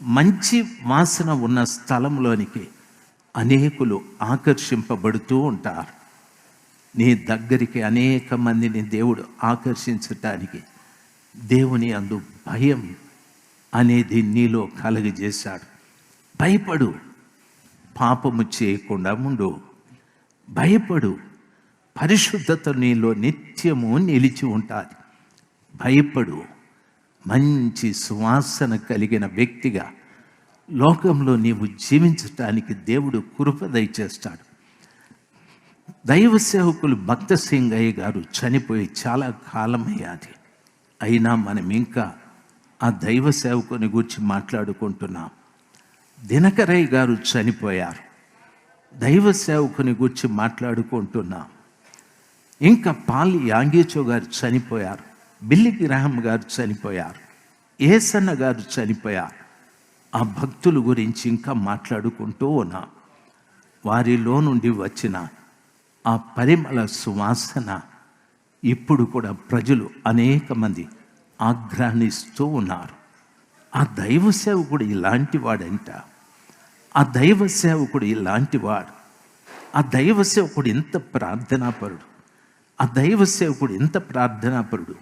మంచి వాసన ఉన్న స్థలంలోనికి అనేకులు ఆకర్షింపబడుతూ ఉంటారు. నీ దగ్గరికి అనేక మందిని దేవుడు ఆకర్షించటానికి దేవుని అందు భయం అనేది నీలో కలుగజేశాడు. భయపడు, పాపము చేయకుండా ఉండు. భయపడు, పరిశుద్ధత నీలో నిత్యము నిలిచి ఉంటుంది. భయపడు, మంచి సువాసన కలిగిన వ్యక్తిగా లోకంలో నీవు జీవించటానికి దేవుడు కృప దయచేస్తాడు. దైవ సేవకులు భక్త సింగయ్య గారు చనిపోయి చాలా కాలమయ్యాది. అయినా మనం ఇంకా ఆ దైవ సేవకుని గురించి మాట్లాడుకుంటున్నాం. దినకరయ్య గారు చనిపోయారు, దైవ సేవకుని గురించి మాట్లాడుకుంటున్నాం. ఇంకా పాలి యాంగేచో గారు చనిపోయారు, బిల్లి గ్రాహం గారు చనిపోయారు, ఏసన్న గారు చనిపోయారు. ఆ భక్తుల గురించి ఇంకా మాట్లాడుకుంటూ ఉన్నాం. వారిలో నుండి వచ్చిన ఆ పరిమళ సువాసన ఇప్పుడు కూడా ప్రజలు అనేక మంది ఆగ్రహిస్తూ ఉన్నారు. ఆ దైవ సేవకుడు ఇలాంటి వాడంట, ఆ దైవ సేవకుడు ఇలాంటి వాడు, ఆ దైవ సేవకుడు ఎంత ప్రార్థనాపరుడు, ఆ దైవ సేవకుడు ఎంత ప్రార్థనాపరుడు.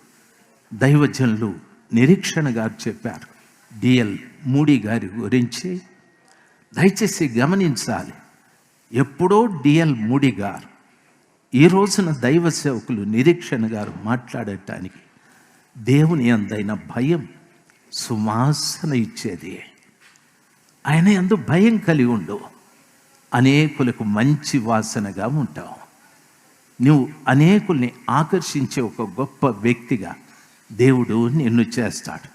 దైవజనులు నిరీక్షణ గారు చెప్పారు డిఎల్ మూడీ గారి గురించి. దయచేసి గమనించాలి. ఎప్పుడో డిఎల్ మూడీ గారు, ఈ రోజున దైవ సేవకులు నిరీక్షణ గారు మాట్లాడటానికి దేవుని అందైన భయం సువాసన ఇచ్చేది. ఆయన యందు భయం కలిగి ఉండు, అనేకులకు మంచి వాసనగా ఉంటావు. నువ్వు అనేకుల్ని ఆకర్షించే ఒక గొప్ప వ్యక్తిగా దేవుడు నిన్ను చేస్తాడు.